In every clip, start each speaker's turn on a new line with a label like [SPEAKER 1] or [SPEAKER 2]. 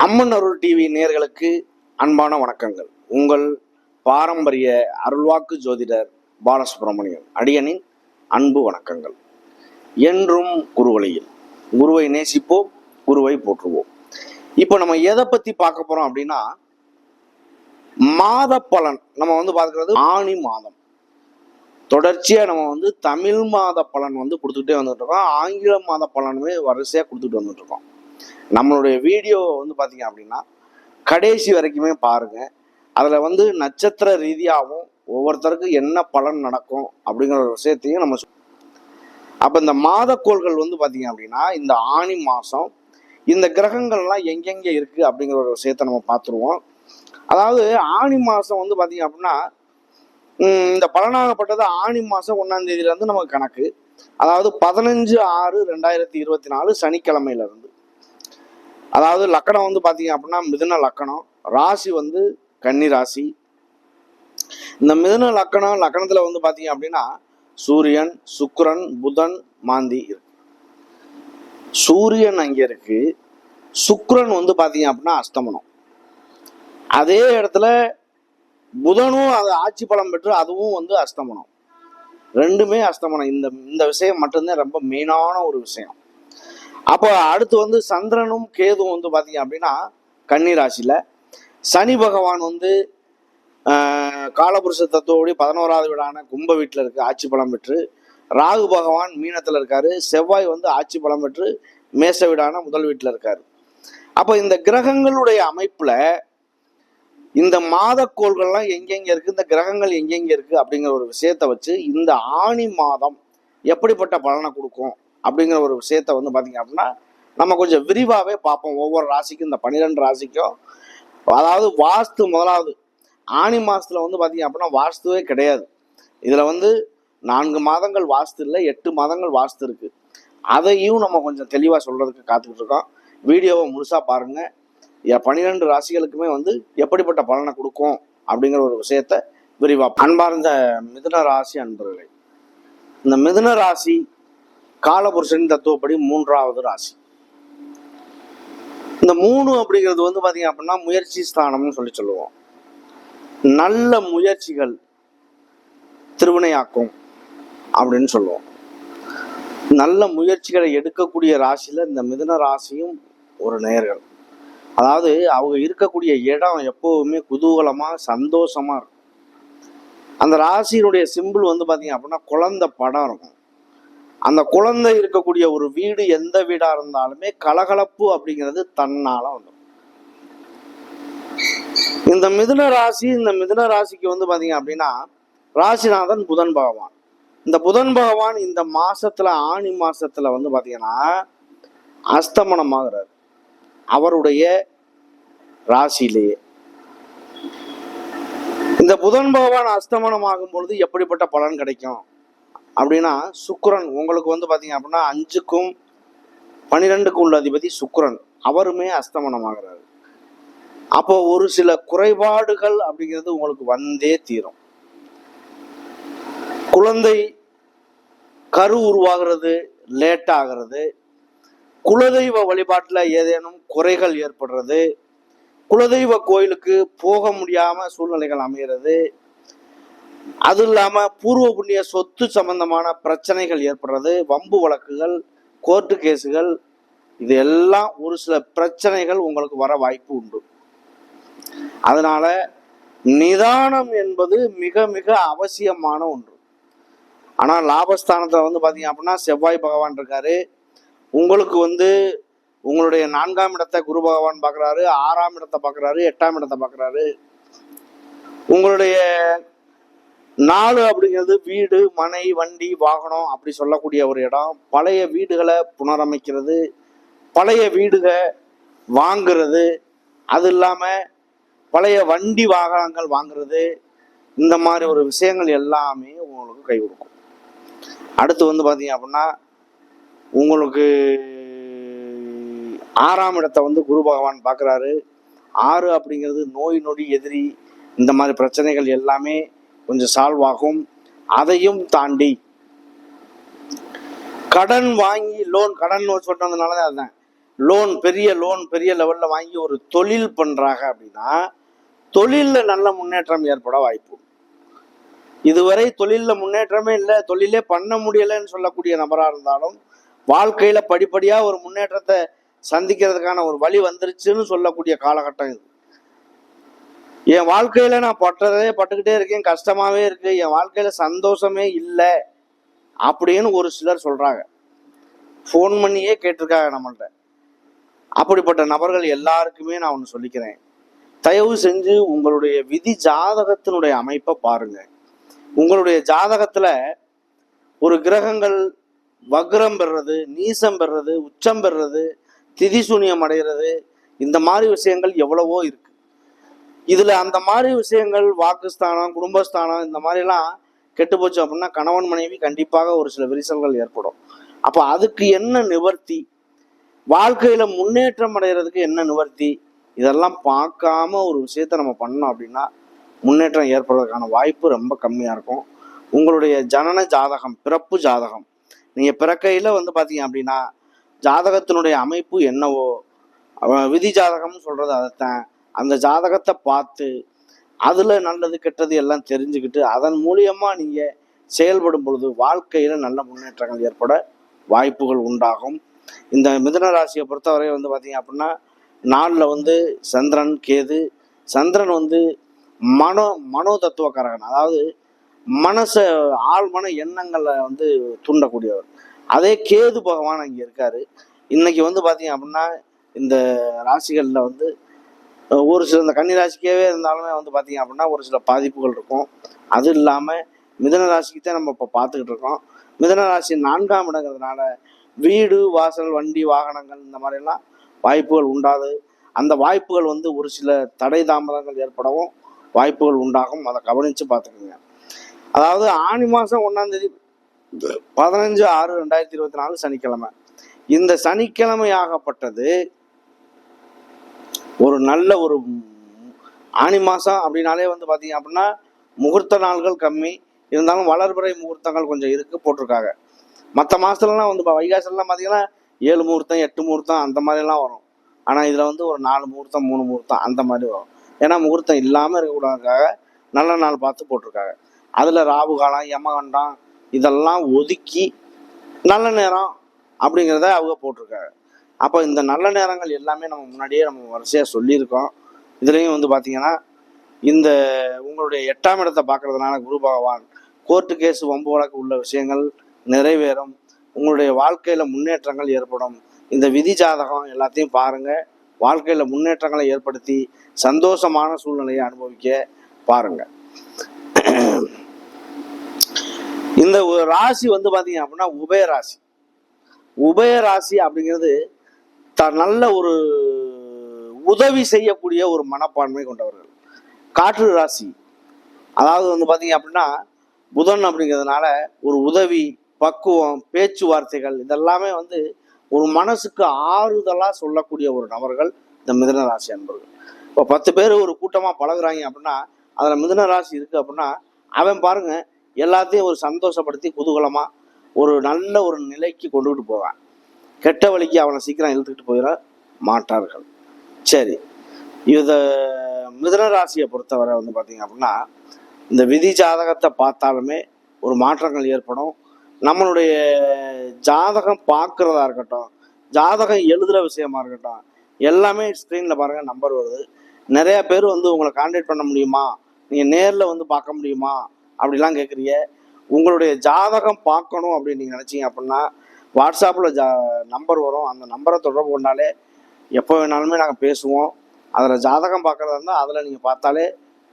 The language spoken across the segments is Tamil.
[SPEAKER 1] அம்மன் அருள் டிவி நேயர்களுக்கு அன்பான வணக்கங்கள். உங்கள் பாரம்பரிய அருள்வாக்கு ஜோதிடர் பாலசுப்ரமணியன் அடியனின் அன்பு வணக்கங்கள். என்றும் குருவழியில் குருவை நேசிப்போம், குருவை போற்றுவோம். இப்போ நம்ம எதை பத்தி பார்க்க போறோம் அப்படின்னா, மாத பலன். நம்ம பார்க்கிறது ஆணி மாதம். தொடர்ச்சியா நம்ம தமிழ் மாத பலன் கொடுத்துக்கிட்டே வந்துட்டு இருக்கோம். ஆங்கில மாத பலனுமே வரிசையா கொடுத்துட்டு வந்துட்டு இருக்கோம். நம்மளுடைய வீடியோ பார்த்தீங்க அப்படின்னா கடைசி வரைக்குமே பாருங்க. அதுல நட்சத்திர ரீதியாகவும் ஒவ்வொருத்தருக்கும் என்ன பலன் நடக்கும் அப்படிங்கிற ஒரு விஷயத்தையும் நம்ம அப்ப இந்த மாதக்கோள்கள் பார்த்தீங்க அப்படின்னா இந்த ஆணி மாசம் இந்த கிரகங்கள்லாம் எங்கெங்க இருக்கு அப்படிங்கிற ஒரு விஷயத்த நம்ம பார்த்துருவோம். அதாவது ஆணி மாசம் பார்த்தீங்க அப்படின்னா இந்த பலனாகப்பட்டது ஆணி மாசம் 1ஆம் தேதியில இருந்து நமக்கு கணக்கு. அதாவது 15/6/2024 சனிக்கிழமையில இருந்து. அதாவது லக்கணம் பார்த்தீங்க அப்படின்னா மிதுன லக்கணம், ராசி கன்னி ராசி. இந்த மிதுன லக்கணத்துல பார்த்தீங்க அப்படின்னா சூரியன், சுக்கிரன், புதன், மாந்தி இருக்கு. சூரியன் அங்க இருக்கு, சுக்கிரன் பார்த்தீங்க அப்படின்னா அஸ்தமனம். அதே இடத்துல புதனும் அது ஆட்சி பலம் பெற்று அதுவும் அஸ்தமனம். ரெண்டுமே அஸ்தமனம். இந்த விஷயம் மட்டும்தான் ரொம்ப மெயினான ஒரு விஷயம். அப்போ அடுத்து சந்திரனும் கேதுவும் பார்த்தீங்க அப்படின்னா கன்னி ராசியில. சனி பகவான் காலபுருஷ தத்துவப்படி 11வது வீடான கும்ப வீட்டில் இருக்கு, ஆட்சி பலம் பெற்று. ராகு பகவான் மீனத்துல இருக்காரு. செவ்வாய் ஆட்சி பலம் பெற்று மேச வீடான முதல் வீட்டில் இருக்காரு. அப்போ இந்த கிரகங்களுடைய அமைப்புல இந்த மாதக்கோள்கள்லாம் எங்கெங்க இருக்கு, இந்த கிரகங்கள் எங்கெங்க இருக்கு அப்படிங்கிற ஒரு விஷயத்த வச்சு இந்த ஆணி மாதம் எப்படிப்பட்ட பலனை கொடுக்கும் அப்படிங்கிற ஒரு விஷயத்த பார்த்தீங்க அப்படின்னா நம்ம கொஞ்சம் விரிவாகவே பார்ப்போம். ஒவ்வொரு ராசிக்கும், இந்த 12 ராசிக்கும். அதாவது வாஸ்து முதலாவது ஆணி மாசத்துல பார்த்தீங்க அப்படின்னா வாஸ்துவே கிடையாது. இதுல 4 மாதங்கள் வாஸ்து இல்லை, 8 மாதங்கள் வாஸ்து இருக்கு. அதையும் நம்ம கொஞ்சம் தெளிவா சொல்றதுக்கு காத்துக்கிட்டு இருக்கோம். வீடியோவை முழுசா பாருங்க. 12 ராசிகளுக்குமே எப்படிப்பட்ட பலனை கொடுக்கும் அப்படிங்கிற ஒரு விஷயத்த விரிவா. அன்பார்ந்த மிதுன ராசி அன்பர்களே, இந்த மிதுன ராசி காலபுருஷன் தத்துவப்படி 3வது ராசி. இந்த 3 அப்படிங்கிறது பாத்தீங்க அப்படின்னா முயற்சி ஸ்தானம்னு சொல்லுவோம். நல்ல முயற்சிகள் திருவினையாக்கும் அப்படின்னு சொல்லுவோம். நல்ல முயற்சிகளை எடுக்கக்கூடிய ராசியில இந்த மிதுன ராசியும் ஒரு நேர்கள். அதாவது அவங்க இருக்கக்கூடிய இடம் எப்பவுமே குதூகலமா சந்தோஷமா இருக்கும். அந்த ராசியினுடைய சிம்பிள் பாத்தீங்க அப்படின்னா குழந்தை படம் இருக்கும். அந்த குழந்தை இருக்கக்கூடிய ஒரு வீடு எந்த வீடா இருந்தாலுமே கலகலப்பு அப்படிங்கிறது தன்னால இந்த மிதுன ராசிக்கு பாத்தீங்க அப்படின்னா ராசிநாதன் புதன் பகவான். இந்த புதன் பகவான் இந்த மாசத்துல ஆணி மாசத்துல பாத்தீங்கன்னா அஸ்தமனமாகிறார் அவருடைய ராசியிலேயே. இந்த புதன் பகவான் அஸ்தமனம் ஆகும் பொழுது எப்படிப்பட்ட பலன் கிடைக்கும் அப்படின்னா, சுக்கிரன் உங்களுக்கு பாத்தீங்க அப்படின்னா 5க்கும் 12க்கும் உள்ள அதிபதி சுக்கிரன், அவருமே அஸ்தமனம் ஆகிறாரு. அப்போ ஒரு சில குறைபாடுகள் அப்படிங்கிறது உங்களுக்கு வந்தே தீரும். குழந்தை கரு உருவாகிறது லேட் ஆகிறது, குலதெய்வ வழிபாட்டுல ஏதேனும் குறைகள் ஏற்படுறது, குலதெய்வ கோயிலுக்கு போக முடியாம சூழ்நிலைகள் அமைகிறது, அது இல்லாம பூர்வ புண்ணிய சொத்து சம்பந்தமான பிரச்சனைகள் ஏற்படுறது, வம்பு வழக்குகள், கோர்ட்டு கேஸுகள், இது எல்லாம் ஒரு சில பிரச்சனைகள் உங்களுக்கு வர வாய்ப்பு உண்டு. அதனால நிதானம் என்பது மிக மிக அவசியமான ஒன்று. ஆனா லாபஸ்தானத்துல பாத்தீங்க அப்படின்னா செவ்வாய் பகவான் இருக்காரு. உங்களுக்கு உங்களுடைய 4ஆம் இடத்தை குரு பகவான் பாக்குறாரு, 6ஆம் இடத்தை பாக்குறாரு, 8ஆம் இடத்தை பாக்குறாரு. உங்களுடைய 4 அப்படிங்கிறது வீடு, மனை, வண்டி, வாகனம் அப்படி சொல்லக்கூடிய ஒரு இடம். பழைய வீடுகளை புனரமைக்கிறது, பழைய வீடுகள் வாங்குறது, அது இல்லாம பழைய வண்டி வாகனங்கள் வாங்குறது, இந்த மாதிரி ஒரு விஷயங்கள் எல்லாமே உங்களுக்கு கை கொடுக்கும். அடுத்து பாத்தீங்க அப்படின்னா உங்களுக்கு 6ஆம் இடத்தை குரு பகவான் பாக்குறாரு. 6 அப்படிங்கிறது நோய் நொடி எதிரி, இந்த மாதிரி பிரச்சனைகள் எல்லாமே கொஞ்சம் சால்வ் ஆகும். அதையும் தாண்டி கடன் வாங்கி கடன் சொல்றதுனால அதுதான் லோன் பெரிய லெவல்ல வாங்கி ஒரு தொழில் பண்றாங்க அப்படின்னா தொழில்ல நல்ல முன்னேற்றம் ஏற்பட வாய்ப்பு. இதுவரை தொழில்ல முன்னேற்றமே இல்லை, தொழிலே பண்ண முடியலைன்னு சொல்லக்கூடிய நபரா இருந்தாலும் வாழ்க்கையில படிப்படியா ஒரு முன்னேற்றத்தை சந்திக்கிறதுக்கான ஒரு வழி வந்துருச்சுன்னு சொல்லக்கூடிய காலகட்டம் இது. என் வாழ்க்கையில நான் பட்டுக்கிட்டே இருக்கேன், கஷ்டமாவே இருக்கு, என் வாழ்க்கையில சந்தோஷமே இல்லை அப்படின்னு ஒரு சிலர் சொல்றாங்க. ஃபோன் பண்ணியே கேட்டிருக்காங்க நம்மள்ட்ட. அப்படிப்பட்ட நபர்கள் எல்லாருக்குமே நான் ஒன்று சொல்லிக்கிறேன், தயவு செஞ்சு உங்களுடைய விதி ஜாதகத்தினுடைய அமைப்பை பாருங்க. உங்களுடைய ஜாதகத்துல ஒரு கிரகங்கள் வக்ரம் பெறுறது, நீசம் பெறுறது, உச்சம் பெறுறது, திதிசூனியம் அடைகிறது, இந்த மாதிரி விஷயங்கள் எவ்வளவோ இருக்கு. இதுல அந்த மாதிரி விஷயங்கள் வாக்குஸ்தானம், குடும்பஸ்தானம் இந்த மாதிரிலாம் கெட்டு போச்சு அப்படின்னா கணவன் மனைவி கண்டிப்பாக ஒரு சில விரிசல்கள் ஏற்படும். அப்போ அதுக்கு என்ன நிவர்த்தி, வாழ்க்கையில முன்னேற்றம் அடைகிறதுக்கு என்ன நிவர்த்தி, இதெல்லாம் பார்க்காம ஒரு விஷயத்த நம்ம பண்ணோம் அப்படின்னா முன்னேற்றம் ஏற்படுறதுக்கான வாய்ப்பு ரொம்ப கம்மியா இருக்கும். உங்களுடைய ஜனன ஜாதகம், பிறப்பு ஜாதகம், நீங்க பிறக்கையில பார்த்தீங்க அப்படின்னா ஜாதகத்தினுடைய அமைப்பு என்னவோ, விதி ஜாதகம்னு சொல்றது அதைத்தான். அந்த ஜாதகத்தை பார்த்து அதுல நல்லது கெட்டது எல்லாம் தெரிஞ்சுக்கிட்டு அதன் மூலியமா நீங்க செயல்படும் பொழுது வாழ்க்கையில நல்ல முன்னேற்றங்கள் ஏற்பட வாய்ப்புகள் உண்டாகும். இந்த மிதுன ராசியை பொறுத்தவரை பார்த்தீங்க அப்படின்னா நாளில் சந்திரன் கேது. சந்திரன் மனோ தத்துவக்காரகன், அதாவது ஆழ்மன எண்ணங்களை தூண்டக்கூடியவர். அதே கேது பகவான் அங்கே இருக்காரு. இன்னைக்கு பார்த்தீங்க அப்படின்னா இந்த ராசிகளில் ஒரு சில இந்த கன்னி ராசிக்கவே இருந்தாலுமே பார்த்தீங்க அப்படின்னா ஒரு சில பாதிப்புகள் இருக்கும். அது இல்லாமல் மிதுன ராசிக்கு தான் நம்ம இப்போ பார்த்துக்கிட்டு இருக்கோம். மிதுன ராசி 4ஆம் இடங்கிறதுனால வீடு வாசல் வண்டி வாகனங்கள் இந்த மாதிரிலாம் வாய்ப்புகள் உண்டாது. அந்த வாய்ப்புகள் ஒரு சில தடை தாமதங்கள் ஏற்படவும் வாய்ப்புகள் உண்டாகும். அதை கவனித்து பார்த்துக்குங்க. அதாவது ஆனி மாதம் 1ஆம் தேதி 15/6/2024 சனிக்கிழமை. இந்த சனிக்கிழமை ஆகப்பட்டது ஒரு நல்ல ஒரு ஆனி மாதம் அப்படின்னாலே பார்த்தீங்க அப்படின்னா முகூர்த்த நாள்கள் கம்மி இருந்தாலும் வளர்பிறை முகூர்த்தங்கள் கொஞ்சம் இருக்கு போட்டிருக்காங்க. மற்ற மாதத்துலலாம் வைகாசிலாம் பார்த்தீங்கன்னா 7 முகூர்த்தம் 8 முகூர்த்தம் அந்த மாதிரிலாம் வரும். ஆனால் இதில் ஒரு 4 முகூர்த்தம் 3 முகூர்த்தம் அந்த மாதிரி வரும். ஏன்னா முகூர்த்தம் இல்லாமல் இருக்கக்கூடாதுக்காக நல்ல நாள் பார்த்து போட்டிருக்காங்க. அதில் ராகு காலம், யமகண்டம் இதெல்லாம் ஒதுக்கி நல்ல நேரம் அப்படிங்கிறத அவங்க போட்டிருக்காங்க. அப்போ இந்த நல்ல நேரங்கள் எல்லாமே நம்ம முன்னாடியே நம்ம வரிசையாக சொல்லியிருக்கோம். இதுலேயும் பார்த்தீங்கன்னா இந்த உங்களுடைய 8ஆம் இடத்தை பார்க்கறதுனால குரு பகவான் கோர்ட்டு கேஸ் வம்பு வழக்கு உள்ள விஷயங்கள் நிறைவேறும். உங்களுடைய வாழ்க்கையில் முன்னேற்றங்கள் ஏற்படும். இந்த விதி ஜாதகம் எல்லாத்தையும் பாருங்க, வாழ்க்கையில் முன்னேற்றங்களை ஏற்படுத்தி சந்தோஷமான சூழ்நிலையை அனுபவிக்க பாருங்க. இந்த ராசி பார்த்தீங்க அப்படின்னா உபயராசி. உபயராசி அப்படிங்கிறது நல்ல ஒரு உதவி செய்யக்கூடிய ஒரு மனப்பான்மை கொண்டவர்கள். காற்று ராசி, அதாவது பார்த்தீங்க அப்படின்னா புதன் அப்படிங்கிறதுனால ஒரு உதவி, பக்குவம், பேச்சுவார்த்தைகள் இதெல்லாமே ஒரு மனசுக்கு ஆறுதலாக சொல்லக்கூடிய ஒரு நபர்கள் இந்த மிதுன ராசி அன்பர்கள். இப்போ 10 பேர் ஒரு கூட்டமாக பழகுறாங்க அப்படின்னா அதில் மிதுன ராசி இருக்குது அப்படின்னா அவன் பாருங்க எல்லாத்தையும் ஒரு சந்தோஷப்படுத்தி குதூகலமாக ஒரு நல்ல ஒரு நிலைக்கு கொண்டுகிட்டு போவான். கெட்ட வழிக்கு அவனை சீக்கிரம் இழுத்துக்கிட்டு போயிட மாட்டார்கள். சரி, இதை மிதுன ராசியை பொறுத்தவரை பார்த்தீங்க அப்படின்னா இந்த விதி ஜாதகத்தை பார்த்தாலுமே ஒரு மாற்றங்கள் ஏற்படும். நம்மளுடைய ஜாதகம் பார்க்குறதா இருக்கட்டும், ஜாதகம் எழுதுகிற விஷயமா இருக்கட்டும், எல்லாமே ஸ்க்ரீனில் பாருங்கள் நம்பர் வருது. நிறையா பேர் உங்களை கான்டாக்ட் பண்ண முடியுமா, நீங்கள் நேரில் பார்க்க முடியுமா அப்படிலாம் கேட்குறீங்க. உங்களுடைய ஜாதகம் பார்க்கணும் அப்படின்னு நீங்கள் நினச்சிங்க அப்படின்னா வாட்ஸ்அப்பில் நம்பர் வரும். அந்த நம்பரை தொடர்பு கொண்டாலே எப்போ வேணாலுமே நாங்கள் பேசுவோம். அதில் ஜாதகம் பார்க்குறதா இருந்தால் அதில் நீங்கள் பார்த்தாலே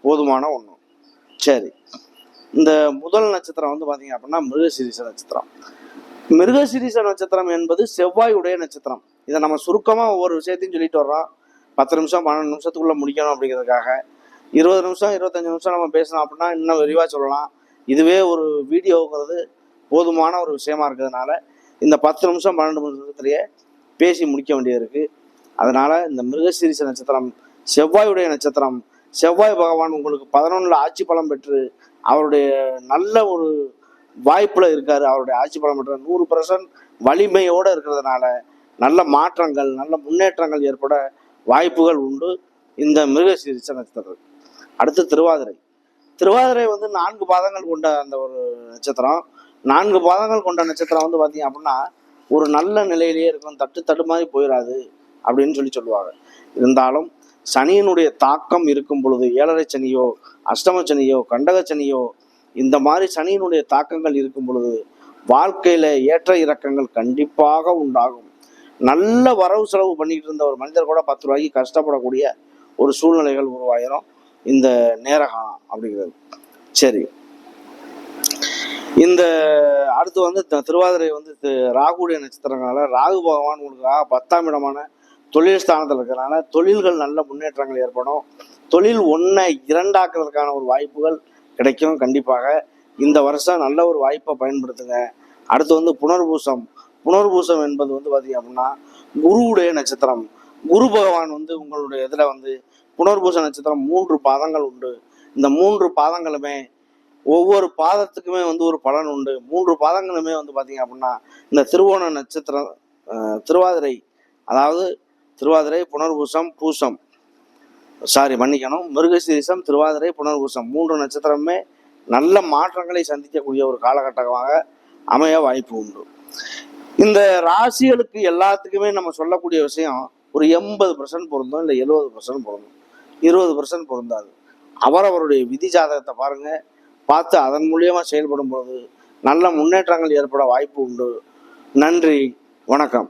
[SPEAKER 1] போதுமான ஒன்று. சரி, இந்த முதல் நட்சத்திரம் பார்த்தீங்க அப்படின்னா மிருகசீரிஷ நட்சத்திரம். மிருகசீரிஷ நட்சத்திரம் என்பது செவ்வாயுடைய நட்சத்திரம். இதை நம்ம சுருக்கமாக ஒவ்வொரு விஷயத்தையும் சொல்லிட்டு வர்றோம். 10 நிமிஷம் 12 நிமிஷத்துக்குள்ளே முடிக்கணும் அப்படிங்கிறதுக்காக. 20 நிமிஷம் 25 நிமிஷம் நம்ம பேசணும் அப்படின்னா இன்னும் விரிவாக சொல்லலாம். இதுவே ஒரு வீடியோங்கிறது போதுமான ஒரு விஷயமா இருக்கிறதுனால இந்த 10 நிமிஷம் 12 நிமிஷத்துலேயே பேசி முடிக்க வேண்டியது இருக்குது. அதனால் இந்த மிருகசீரிஷ நட்சத்திரம் செவ்வாயுடைய நட்சத்திரம். செவ்வாய் பகவான் உங்களுக்கு 11ல் ஆட்சி பலம் பெற்று அவருடைய நல்ல ஒரு வாய்ப்பில் இருக்கார். அவருடைய ஆட்சி பலம் பெற்ற 100% வலிமையோடு இருக்கிறதுனால நல்ல மாற்றங்கள் நல்ல முன்னேற்றங்கள் ஏற்பட வாய்ப்புகள் உண்டு இந்த மிருகசீரிஷ நட்சத்திரம். அடுத்து திருவாதிரை. திருவாதிரை வந்து 4 பாதங்கள் கொண்ட அந்த ஒரு நட்சத்திரம். 4 பாதங்கள் கொண்ட நட்சத்திரம் வந்து பார்த்தீங்க அப்படின்னா ஒரு நல்ல நிலையிலேயே இருக்கும், தட்டு மாதிரி போயிடாது அப்படின்னு சொல்லுவாங்க. இருந்தாலும் சனியினுடைய தாக்கம் இருக்கும் பொழுது, 7.5 சனியோ அஷ்டம சனியோ கண்டக சனியோ இந்த மாதிரி சனியினுடைய தாக்கங்கள் இருக்கும் பொழுது வாழ்க்கையில ஏற்ற இறக்கங்கள் கண்டிப்பாக உண்டாகும். நல்ல வரவு செலவு பண்ணிக்கிட்டு இருந்த ஒரு மனிதர் கூட 10 ரூபாய்க்கு கஷ்டப்படக்கூடிய ஒரு சூழ்நிலைகள் உருவாயிரும் இந்த நேரகாலம் அப்படிங்கிறது. சரி, இந்த அடுத்து வந்து திருவாதிரை வந்து ராகுடைய நட்சத்திரங்களால ராகு பகவான் உங்களுக்கு 10ஆம் இடமான தொழில் ஸ்தானத்தில் இருக்கிறனால தொழில்கள் நல்ல முன்னேற்றங்கள் ஏற்படும். தொழில் 1 2ஆக்குறதுக்கான ஒரு வாய்ப்புகள் கிடைக்கும். கண்டிப்பாக இந்த வருஷம் நல்ல ஒரு வாய்ப்பை பயன்படுத்துங்க. அடுத்து வந்து புனர்பூசம். புனர்பூசம் என்பது வந்து பார்த்தீங்க அப்படின்னா குருவுடைய நட்சத்திரம். குரு பகவான் வந்து உங்களுடைய இதில் வந்து புனர்பூச நட்சத்திரம் 3 பாதங்கள் உண்டு. இந்த 3 பாதங்களுமே ஒவ்வொரு பாதத்துக்குமே வந்து ஒரு பலன் உண்டு. 3 பாதங்களுமே வந்து பார்த்தீங்க அப்படின்னா இந்த திருவோண நட்சத்திரம், திருவாதிரை, அதாவது திருவாதிரை புனர்பூசம் பூசம் மன்னிக்கணும், மிருகசீரிஷம் திருவாதிரை புனர்பூசம் 3 நட்சத்திரமே நல்ல மாற்றங்களை சந்திக்கக்கூடிய ஒரு காலகட்டமாக அமைய வாய்ப்பு உண்டு. இந்த ராசிகளுக்கு எல்லாத்துக்குமே நம்ம சொல்லக்கூடிய விஷயம் ஒரு 80% பொருந்தும், இல்லை 70% பொருந்தும், 20% பொருந்தாது. அவரவருடைய விதி ஜாதகத்தை பாருங்க, பார்த்து அதன் மூலியமா செயல்படும் பொழுது நல்ல முன்னேற்றங்கள் ஏற்பட வாய்ப்பு உண்டு. நன்றி, வணக்கம்.